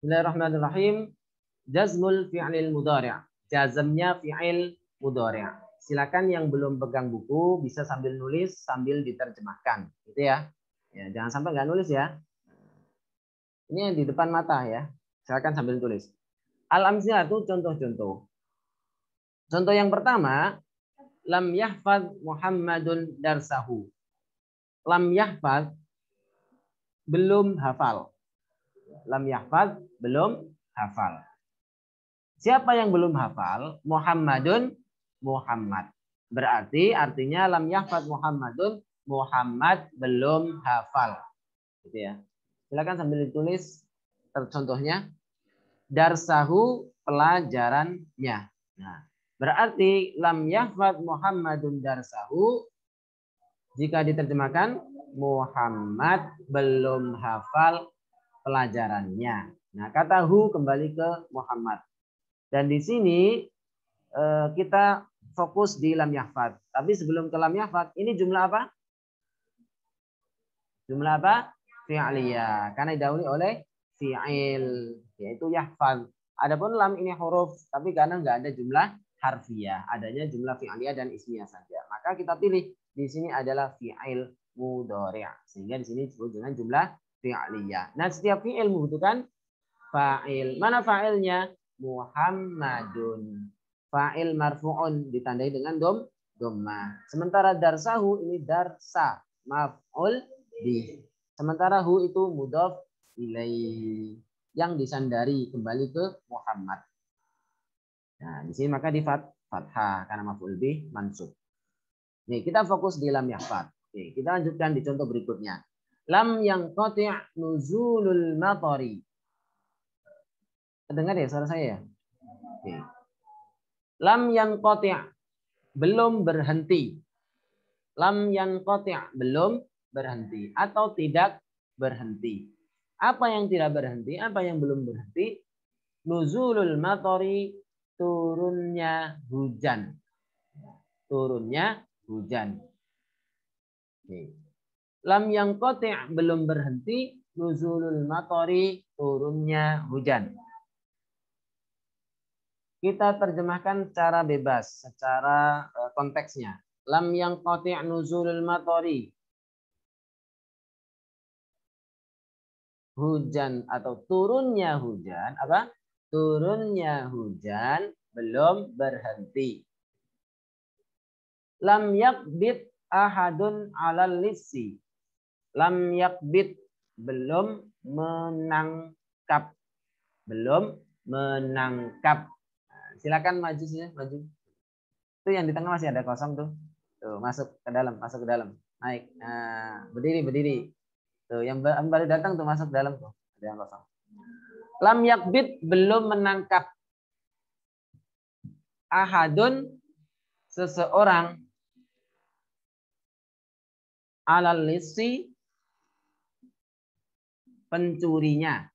Bismillahirrahmanirrahim. Jazmul fi'lil mudhari'. Jazmnya fi'il mudhari'. Silakan yang belum pegang buku bisa sambil nulis sambil diterjemahkan, gitu ya. Ya, jangan sampai nggak nulis ya. Ini yang di depan mata ya. Silakan sambil tulis. Al-amsilah itu contoh-contoh. Contoh yang pertama, lam yahfaz Muhammadun darsahu. Lam yahfaz belum hafal. Lam yahfaz belum hafal. Siapa yang belum hafal? Muhammadun, Muhammad. Berarti artinya lam yahfaz Muhammadun, Muhammad belum hafal. Gitu ya. Silakan sambil ditulis contohnya. Darsahu pelajarannya. Nah, berarti lam yahfaz Muhammadun darsahu, jika diterjemahkan Muhammad belum hafal pelajarannya. Nah, kata hu kembali ke Muhammad. Dan di sini kita fokus di lam yahfaz. Tapi sebelum ke lam yahfaz, ini jumlah apa? Jumlah apa? Fi'liyah. Karena didahului oleh fi'il, yaitu yahfaz. Adapun lam ini huruf, tapi karena nggak ada jumlah harfiah, adanya jumlah fi'liyah dan ismiyah saja. Maka kita pilih di sini adalah fi'il mudhari'. Sehingga di sini disebut dengan jumlah fi'liyah. Nah, setiap fi'il membutuhkan fa'il. Mana fa'ilnya? Muhammadun. Fa'il marfu'un ditandai dengan dhammah. Sementara darsahu ini darsa maf'ul bih. Sementara hu itu mudhaf ilaih yang disandari kembali ke Muhammad. Nah, di sini maka di fathah karena maf'ul bih mansub. Nih, kita fokus di lam yahfaz. Oke, kita lanjutkan di contoh berikutnya. Lam yang qati' nuzulul matari. Dengar ya suara saya ya? Oke. Lam yang qati' belum berhenti. Lam yang qati' belum berhenti atau tidak berhenti. Apa yang tidak berhenti? Apa yang belum berhenti? Nuzulul matari, turunnya hujan. Turunnya hujan. Nih. Lam yang qati' belum berhenti, nuzulul matari, turunnya hujan. Kita terjemahkan secara bebas, secara konteksnya. Lam yang qati' nuzulul matari. Hujan atau turunnya hujan, apa? Turunnya hujan belum berhenti. Lam yakbit ahadun alal lissi. Lam yakbit belum menangkap. Belum menangkap. Nah, silakan maju sini, maju. Itu yang di tengah masih ada kosong tuh. Tuh, masuk ke dalam, masuk ke dalam. Naik. Nah, berdiri, berdiri. Tuh, yang baru datang tuh masuk ke dalam tuh. Ada yang kosong. Lam yakbit belum menangkap. Ahadun seseorang alal lisi pencurinya.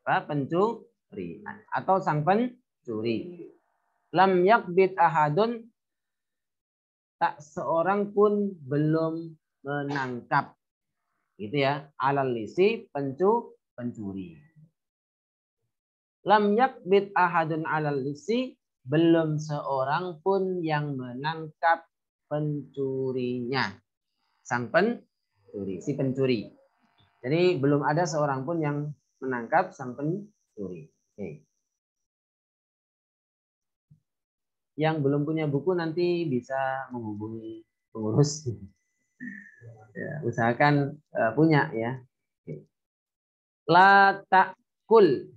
Apa? Pencuri atau sang pencuri. Lam yakbit ahadun, tak seorang pun belum menangkap. Gitu ya. Alal lisi pencuri. Lam yakbit ahadun alal lisi, belum seorang pun yang menangkap pencurinya. Sang pencuri, si pencuri. Jadi belum ada seorang pun yang menangkap sang pencuri. Oke. Yang belum punya buku nanti bisa menghubungi pengurus. Ya, usahakan punya ya. Oke. La ta'kul,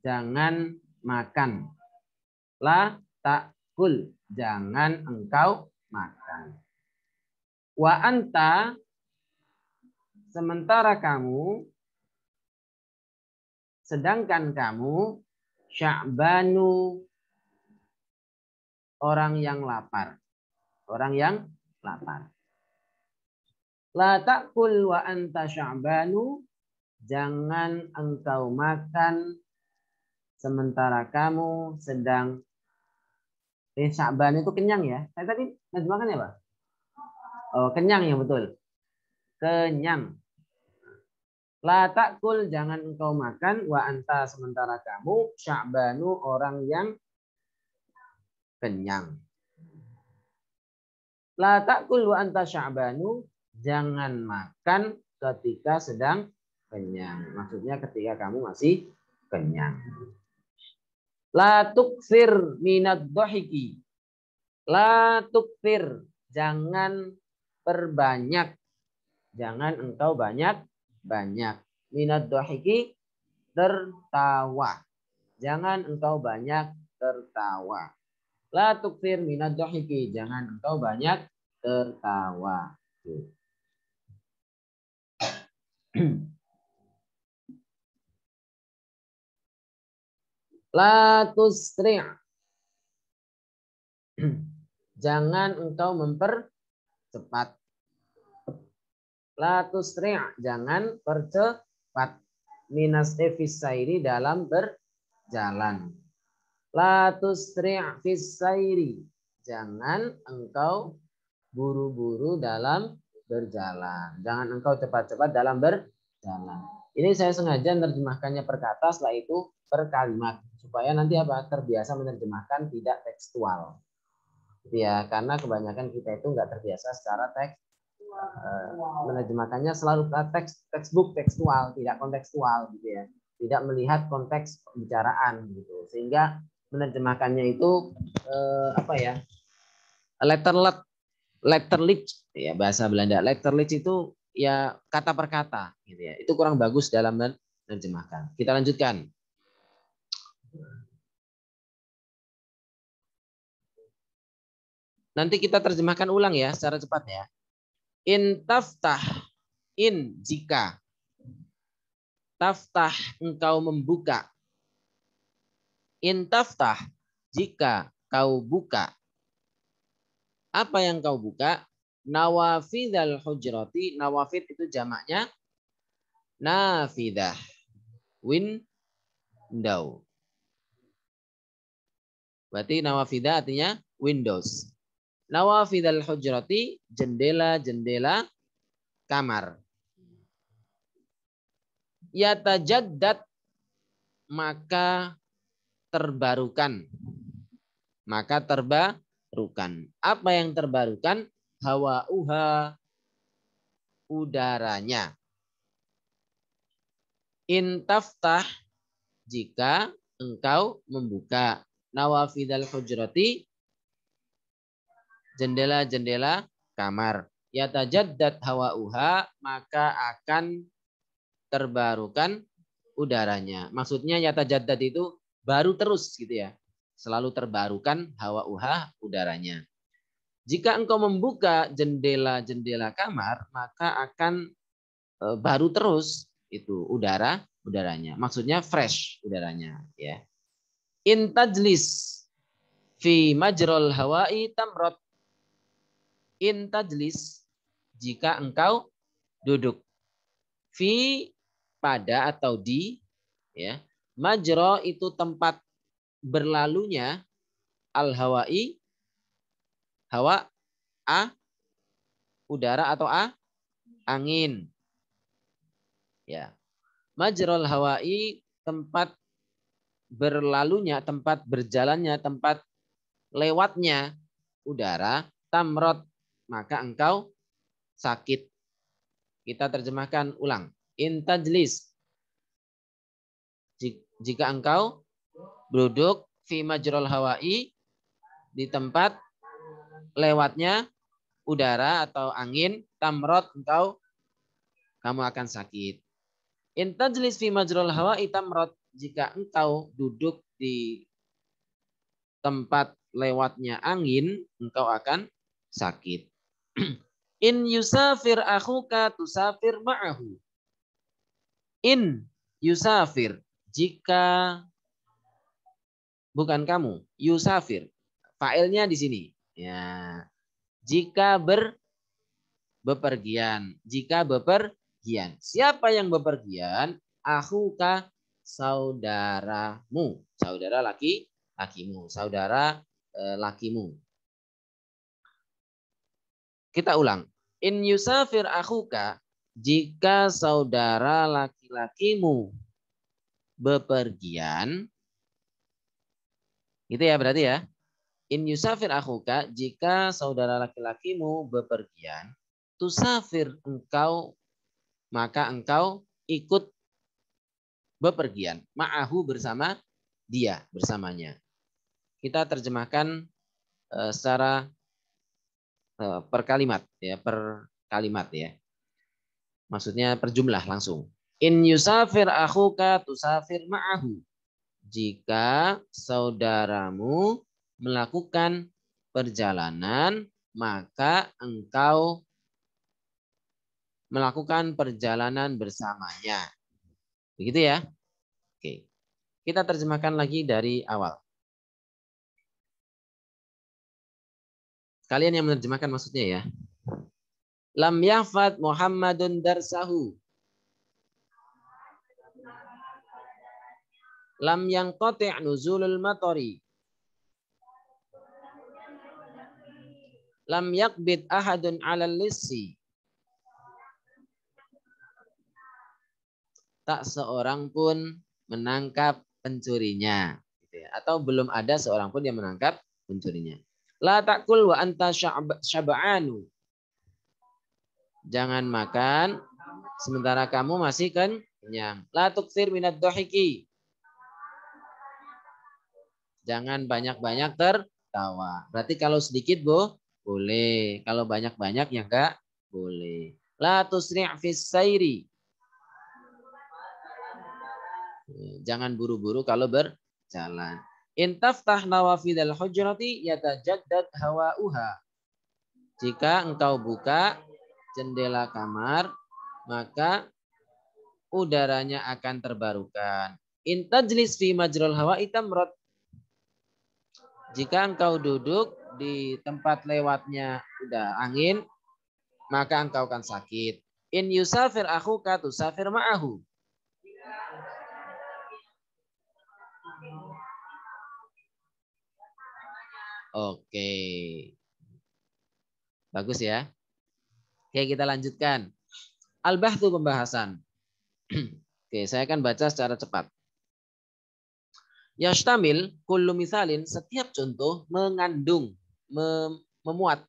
jangan makan. La ta'kul, jangan engkau makan. Wa anta, sementara kamu, sedangkan kamu, sya'banu, orang yang lapar. Orang yang lapar. La ta'kul wa anta sya'banu, jangan engkau makan sementara kamu sedang Sya'ban itu kenyang ya. Saya tadi terjemahkan ya, Pak? Oh, kenyang ya, betul. Kenyang. La ta'kul, jangan engkau makan, wa anta, sementara kamu, sya'banu, orang yang kenyang. La ta'kul wa anta sya'banu, jangan makan ketika sedang kenyang. Maksudnya ketika kamu masih kenyang. La tukfir minad dohiki. La tukfir, jangan perbanyak. Jangan engkau banyak-banyak. Minad dohiki, tertawa. Jangan engkau banyak tertawa. La tukfir minad dohiki, jangan engkau banyak tertawa. La tusri', jangan engkau mempercepat. La tusri', jangan percepat. Minas fisairi, dalam berjalan. La tusri' fisairi, jangan engkau buru-buru dalam berjalan. Jangan engkau cepat-cepat dalam berjalan. Ini saya sengaja menerjemahkannya per kata, setelah itu per kalimat. Supaya nanti apa? Terbiasa menerjemahkan tidak tekstual. Ya, karena kebanyakan kita itu nggak terbiasa secara teks. Menerjemahkannya selalu textbook tekstual, tidak kontekstual gitu ya. Tidak melihat konteks pembicaraan gitu. Sehingga menerjemahkannya itu letterlich ya, bahasa Belanda. Letterlich itu ya kata per kata gitu ya. Itu kurang bagus dalam menerjemahkan. Kita lanjutkan. Nanti kita terjemahkan ulang ya secara cepat ya. In taftah, in jika. Taftah, engkau membuka. In taftah, jika kau buka. Apa yang kau buka? Nawafidhal hujrati. Nawafid itu jamaknya nafidah. Window. Berarti nawafidah artinya windows. Nawafidhal hujrati, jendela-jendela kamar. Yatajaddad, maka terbarukan. Maka terbarukan. Apa yang terbarukan? Hawa'uha, udaranya. In taftah, jika engkau membuka. Nawafidhal hujrati, jendela-jendela kamar. Yatajaddad hawa'uha, maka akan terbarukan udaranya. Maksudnya yatajaddad itu baru terus gitu ya. Selalu terbarukan hawa'uha, udaranya. Jika engkau membuka jendela-jendela kamar, maka akan baru terus itu udaranya. Maksudnya fresh udaranya ya. In tajlis fi majrol hawa'i tamrot. In tajlis, jika engkau duduk. Fi, pada atau di ya. Majro itu tempat berlalunya, al hawa'i, hawa, a, udara atau a, angin. Ya. Majrol hawa'i, tempat berlalunya, tempat berjalannya, tempat lewatnya udara. Tamrot, maka engkau sakit. Kita terjemahkan ulang. In tajlis, jika engkau duduk, fi majrol hawa'i, di tempat lewatnya udara atau angin. Tamrot, kamu akan sakit. In tajlis fi majrol hawa'i tamrot, jika engkau duduk di tempat lewatnya angin, engkau akan sakit. In yusafir akhuka tusafir ma'ahu. In yusafir, jika bukan kamu, yusafir. Fa'ilnya di sini. Ya. Jika bepergian, jika bepergian. Siapa yang bepergian? Akhuka, saudaramu. Saudara lakimu, saudara lakimu. Kita ulang. In yusafir akhuka, jika saudara laki-lakimu bepergian, gitu ya berarti ya. In yusafir akhuka, jika saudara laki-lakimu bepergian, tusafir engkau, maka engkau ikut bepergian. Ma'ahu bersama dia, bersamanya. Kita terjemahkan secara per kalimat ya, per kalimat ya. Maksudnya per jumlah langsung. In yusafir akhuka tusafir ma'ahu. Jika saudaramu melakukan perjalanan, maka engkau melakukan perjalanan bersamanya. Begitu ya? Oke. Kita terjemahkan lagi dari awal. Kalian yang menerjemahkan maksudnya ya. Lam yahfad Muhammadun darsahu. Lam yang qati' nuzulul matari. Lam yakbid ahadun 'alal lissi. Tak seorang pun menangkap pencurinya. Atau belum ada seorang pun yang menangkap pencurinya. La ta'kul wa anta syab'anu. Jangan makan sementara kamu masih kenyang. La tuktsir minad dhahiki. Jangan banyak-banyak tertawa. Berarti kalau sedikit boleh. Kalau banyak-banyak ya enggak boleh. La tusri' fis sayri. Jangan buru-buru kalau berjalan. Intaftah nawafidal hujrati yatajaddad hawa'uha. Jika engkau buka jendela kamar, maka udaranya akan terbarukan. Intajlis fi majrul hawa'i tamrat. Jika engkau duduk di tempat lewatnya angin, maka engkau akan sakit. In yusafir akhuka tusafir ma'ahu. Oke. Bagus ya. Oke, kita lanjutkan. Al-bahthu pembahasan. Oke, saya akan baca secara cepat. Yashtamil kullu misalin, setiap contoh mengandung, memuat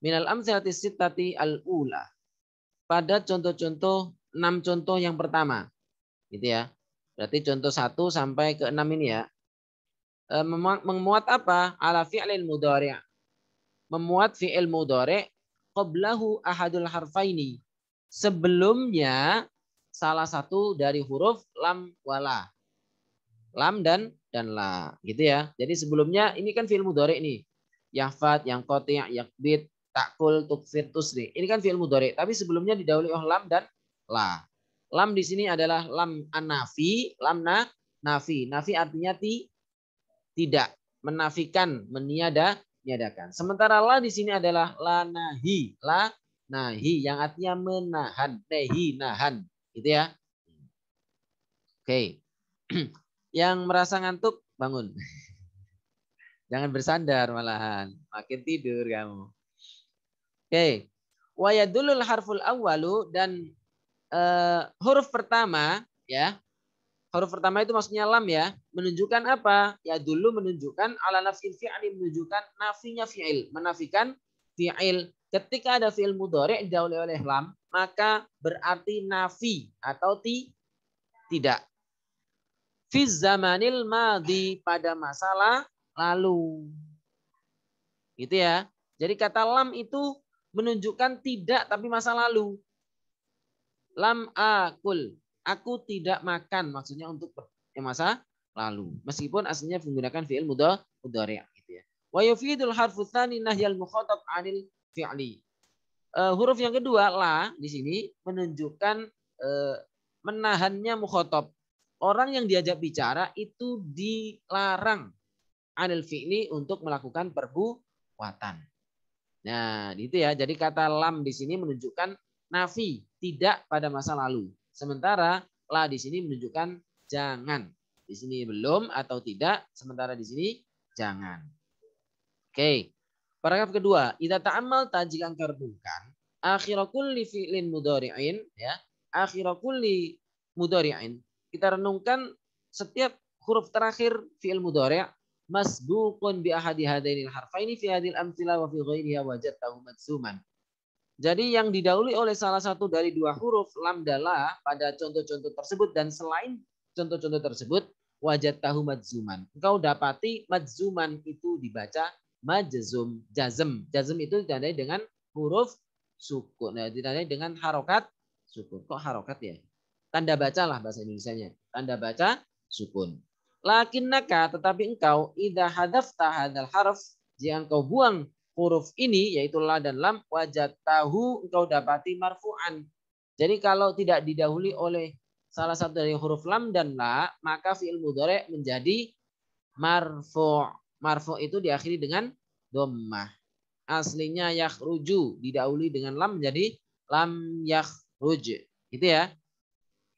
minal amsilati sittati al-ula. Pada contoh-contoh 6 contoh yang pertama. Gitu ya. Berarti contoh 1 sampai ke 6 ini ya. Memuat apa? Ala fi'lil mudhari'. Memuat fi'il mudhari' qablahu ahadul harfaini. Sebelumnya salah satu dari huruf lam wala. Lam dan la, gitu ya. Jadi sebelumnya ini kan fi'il mudhari' nih. Yahfad, yang qati', yakbid, takul, tukfir, tusri. Ini kan fi'il mudhari', tapi sebelumnya didahului oleh lam dan la. Lam di sini adalah lam an-nafi, lam nafi. Nafi artinya tidak, menafikan, meniadakan. Sementara la di sini adalah la nahi yang artinya menahan, nahan, gitu ya. Oke. Yang merasa ngantuk bangun. Jangan bersandar malahan, makin tidur kamu. Oke. Wa yadulul harful awwalu, dan huruf pertama ya. Huruf pertama itu maksudnya lam ya, menunjukkan apa? Ya dulu menunjukkan ala nafil fi'il, menunjukkan nafinya fi'il, menafikan fi'il. Ketika ada fi'il mudhari' didahului oleh lam, maka berarti nafi atau tidak. Fi zamanil madhi, pada masa lalu. Gitu ya. Jadi kata lam itu menunjukkan tidak tapi masa lalu. Lam akul, aku tidak makan, maksudnya untuk masa lalu. Meskipun aslinya menggunakan fi'il mudhari' gitu ya. Wa yufidul harfu tsani nahyal mukhatab 'anil fi'li. Huruf yang kedua la di sini menunjukkan menahannya mukhatab. Orang yang diajak bicara itu dilarang 'anil fi'li, untuk melakukan perbuatan. Nah, itu ya. Jadi kata lam di sini menunjukkan nafi, tidak pada masa lalu. Sementara la di sini menunjukkan jangan. Di sini belum atau tidak, sementara di sini jangan. Oke. Paragraf kedua, idza ta'ammal, jika engkau renungkan, akhir kulli fi'lin mudhari'in, ya. Akhir kulli mudhari'in. Kita renungkan setiap huruf terakhir fi'il mudhari' masbuqun bi ahadi hadainil harfaini fi hadhil amthila wa fi ghairiha wajadtahu madzuman. Jadi yang didahului oleh salah satu dari dua huruf lam dan la pada contoh-contoh tersebut dan selain contoh-contoh tersebut wajadtahu madzuman. Engkau dapati madzuman itu dibaca majzum, jazm. Jazm itu ditandai dengan huruf sukun. Nah, ditandai dengan harokat sukun. Kok harokat ya? Tanda baca lah bahasa Indonesianya. Tanda baca sukun. Lakinnaka tetapi engkau idza hadafta hadzal harf, jika engkau buang huruf ini yaitu la dan lam, wajadtahu engkau dapati marfu'an. Jadi kalau tidak didahului oleh salah satu dari huruf lam dan la, maka fi'il mudhari' menjadi marfu'. Marfu' itu diakhiri dengan dhammah. Aslinya yakhruju didahului dengan lam menjadi lam yakhruj. Gitu ya.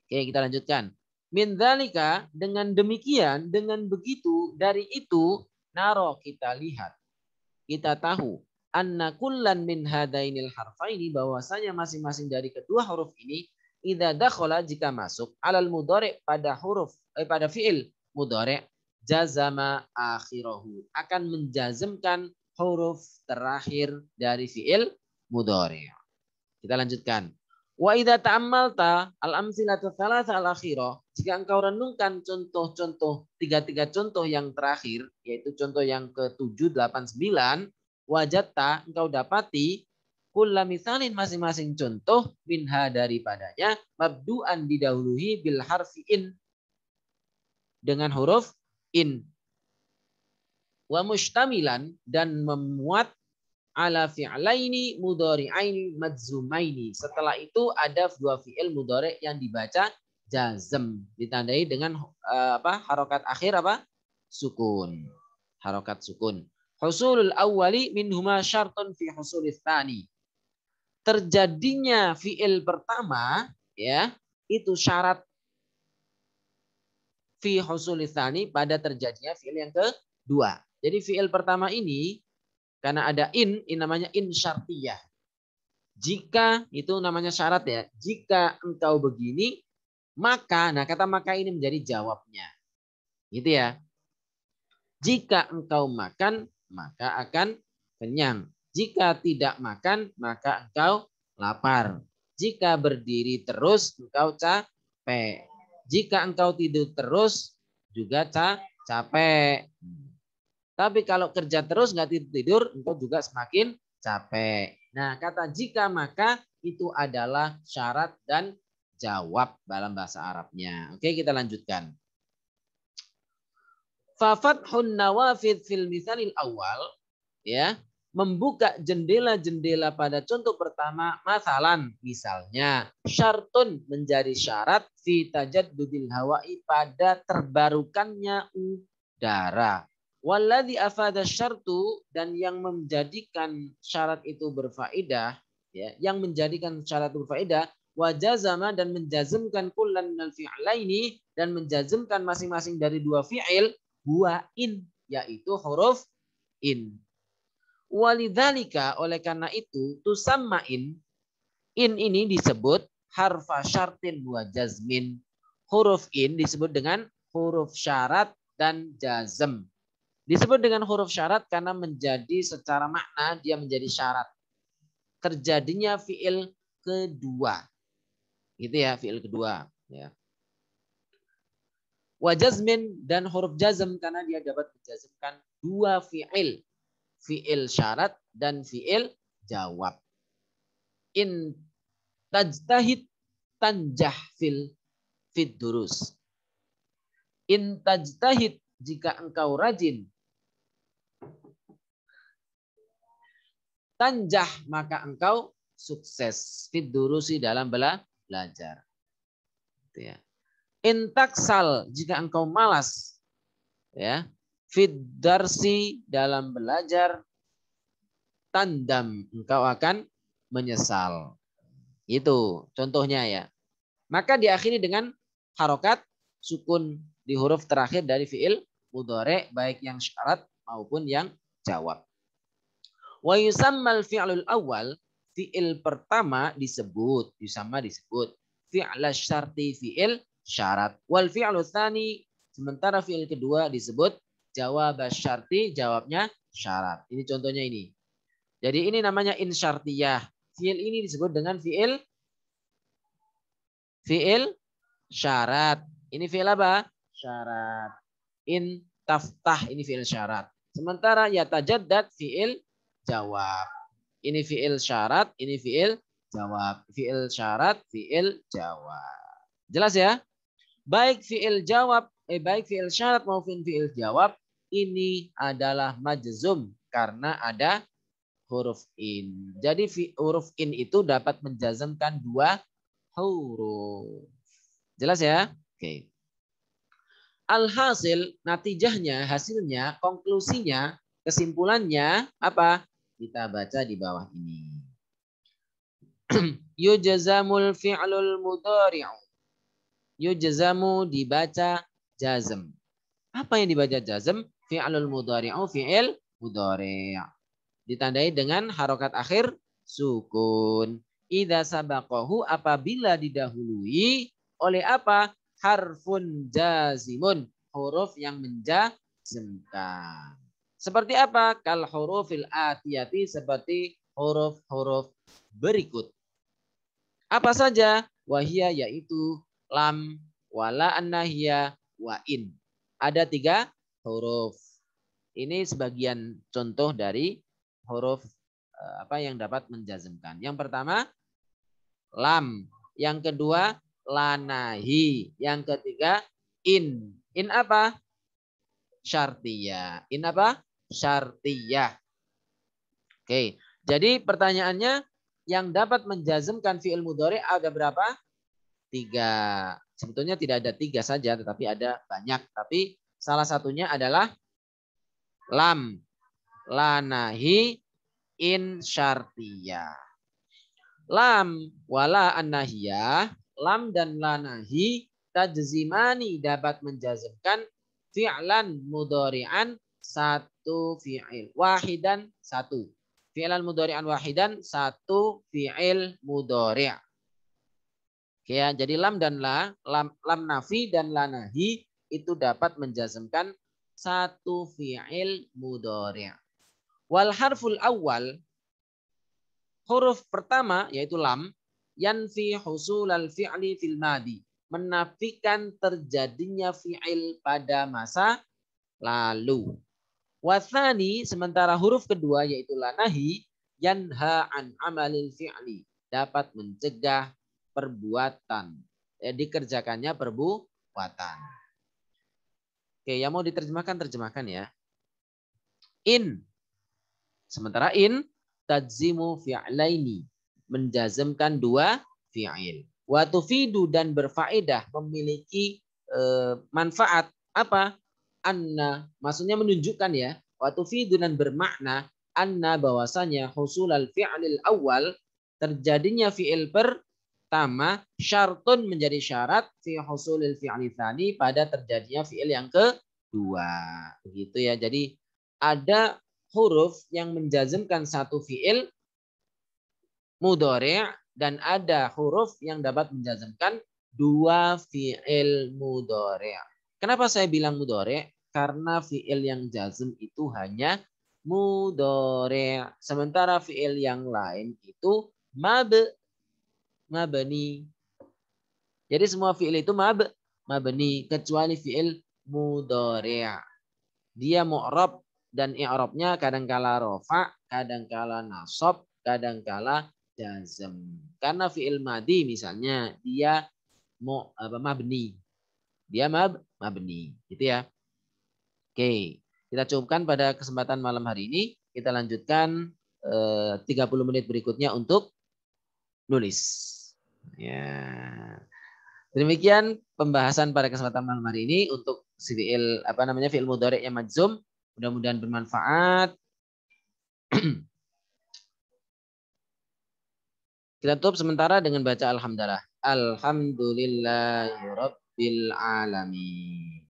Oke, kita lanjutkan. Min dzalika, dengan demikian, dengan begitu, dari itu, naro kita lihat, kita tahu, anna kullan min hadainil harfaini, bahwasanya masing-masing dari kedua huruf ini, idza dakhala, jika masuk, alal mudhari' pada huruf, pada fi'il mudhari', jazama akhirahu, akan menjazmkan huruf terakhir dari fi'il mudhari'. Kita lanjutkan. Wa idza ta'ammalta al-amthilata tsalatsa al-akhirah, jika engkau renungkan contoh-contoh tiga contoh yang terakhir, yaitu contoh yang ke-7, 8, 9, wajadta engkau dapati kulla misalin masing-masing contoh minha daripadanya mabdu'an didahului bil harfi in, dengan huruf in, wa mustamilan dan memuat ala fi'laini mudhari'aini madzumaini. Setelah itu ada dua fi'il mudhari' yang dibaca jazm, ditandai dengan harokat akhir sukun. Harokat sukun. Husulul awwali minhuma syartun fi husulis tsani. Terjadinya fi'il pertama ya, itu syarat fi husulis tsani, pada terjadinya fi'il yang kedua. Jadi fi'il pertama ini karena ada in namanya in syartiyah. Jika itu namanya syarat ya. Jika engkau begini, maka, nah kata maka ini menjadi jawabnya. Gitu ya. Jika engkau makan, maka akan kenyang. Jika tidak makan, maka engkau lapar. Jika berdiri terus, engkau capek. Jika engkau tidur terus, juga capek. Tapi kalau kerja terus nggak tidur, engkau juga semakin capek. Nah, kata jika maka itu adalah syarat dan jawab dalam bahasa Arabnya. Oke, kita lanjutkan. Fa fathun nawafidh fil misalil awal, ya, membuka jendela-jendela pada contoh pertama, masalan, misalnya, syartun menjadi syarat fi tajaddudil hawa'i, pada terbarukannya udara. Walladzi afada syartu, dan yang menjadikan syarat itu berfaedah, ya, yang menjadikan syarat itu berfaedah, wajazama, dan menjazmkan kullan minal fi'laini, dan menjazmkan masing-masing dari dua fi'il, huwa in, yaitu huruf in. Walidzalika, oleh karena itu, tusamma in ini disebut harfa syartin wa jazmin. Huruf in disebut dengan huruf syarat dan jazm. Disebut dengan huruf syarat karena menjadi secara makna dia menjadi syarat terjadinya fiil kedua. Gitu ya, fiil kedua. Ya. Wa jazmin, dan huruf jazm karena dia dapat menjazmkan dua fiil. Fiil syarat dan fiil jawab. In tajtahid tanjah fid durus. In tajtahid, jika engkau rajin, tanjah, maka engkau sukses, fid durusi, dalam belajar. Gitu ya. In taksal, jika engkau malas, ya, fid darsi, dalam belajar, tandam, engkau akan menyesal. Itu contohnya ya. Maka diakhiri dengan harokat sukun di huruf terakhir dari fiil mudhari', baik yang syarat maupun yang jawab. Wa yusammal fi'lul awal, fi'il pertama disebut fi'l syarti, fi'il syarat. Wal fi'lu tsani, sementara fi'il kedua disebut jawab syarti, jawabnya syarat. Ini contohnya ini. Jadi ini namanya in syartiyah. Fi'il ini disebut dengan fi'il syarat. Ini fi'il apa? Syarat. In taftah, ini fi'il syarat. Sementara yatajaddad fi'il jawab. Ini fi'il syarat, ini fi'il jawab. Fi'il syarat, fi'il jawab. Jelas ya? Baik fi'il syarat maupun fi'il jawab ini adalah majzum karena ada huruf in. Jadi huruf in itu dapat menjazmkan dua huruf. Jelas ya? Oke. Alhasil, natijahnya, hasilnya, konklusinya, kesimpulannya apa? Kita baca di bawah ini. Yujzamul fi'lul mudhari'u. Yujzamu dibaca jazm. Apa yang dibaca jazm? Fi'lul mudhari'u, fi'il mudhari'. Ditandai dengan harokat akhir sukun. Idza sabaqahu, apabila didahului oleh apa? Harfun jazimun, huruf yang menjazmkan. Seperti apa? Kal hurufil atiyati, seperti huruf-huruf berikut. Apa saja? Wahia, yaitu lam, wala, annahiyah, wa in. Ada 3 huruf. Ini sebagian contoh dari huruf apa yang dapat menjazmkan. Yang pertama lam, yang kedua lanahi, yang ketiga in. In apa? Syartiyah. In apa? Syartiyah. Oke, jadi pertanyaannya yang dapat menjazmkan fi'il mudhari ada berapa? 3. Sebetulnya tidak ada 3 saja, tetapi ada banyak. Tapi salah satunya adalah lam, lanahi, in, syartiyah. Lam, wala, annahiyah, lam dan lanahi tajzimani dapat menjazmkan fi'lan mudhari'an satu fi'il. Wahidan satu. Fi'lan mudhari'an wahidan satu fi'il mudhari'. Oke ya, jadi lam dan lam nafi dan la nahi itu dapat menjazmkan satu fi'il mudhari'. Wal harful awal, huruf pertama yaitu lam, yanfi husulal fi'li fil madi, menafikan terjadinya fi'il pada masa lalu. Wathani, sementara huruf kedua yaitu la nahi, yanha an amalil fi'li, dapat mencegah perbuatan, dikerjakannya perbuatan. Oke, yang mau diterjemahkan terjemahkan ya. In, sementara in tajzimu fi'laini, menjazmkan 2 fi'il. Wa tufidu, dan berfaedah, memiliki manfaat apa? Anna, maksudnya menunjukkan ya. Wa tufidu, dan bermakna anna, bahwasanya husulal fi'lil awal, terjadinya fi'il pertama, syartun, menjadi syarat fi husulil fi'li tsani, pada terjadinya fi'il yang kedua. Begitu ya. Jadi ada huruf yang menjazmkan satu fi'il mudhari' dan ada huruf yang dapat menjazmkan 2 fi'il mudhari'. Kenapa saya bilang mudhari'? Karena fi'il yang jazm itu hanya mudhari'. Sementara fi'il yang lain itu mabni. Jadi semua fi'il itu mabni kecuali fi'il mudhari'. Dia mu'rab dan i'rabnya kadangkala rofa, kadangkala nasab, kadangkala jazm. Karena fi'il madi misalnya dia mabni. Dia mabni, gitu ya. Oke, kita cukupkan pada kesempatan malam hari ini. Kita lanjutkan 30 menit berikutnya untuk nulis. Ya. Demikian pembahasan pada kesempatan malam hari ini untuk fi'il fi'il mudhari' yang majzum. Mudah-mudahan bermanfaat. Kita tutup sementara dengan baca alhamdulillah. Alhamdulillahirabbil alamin.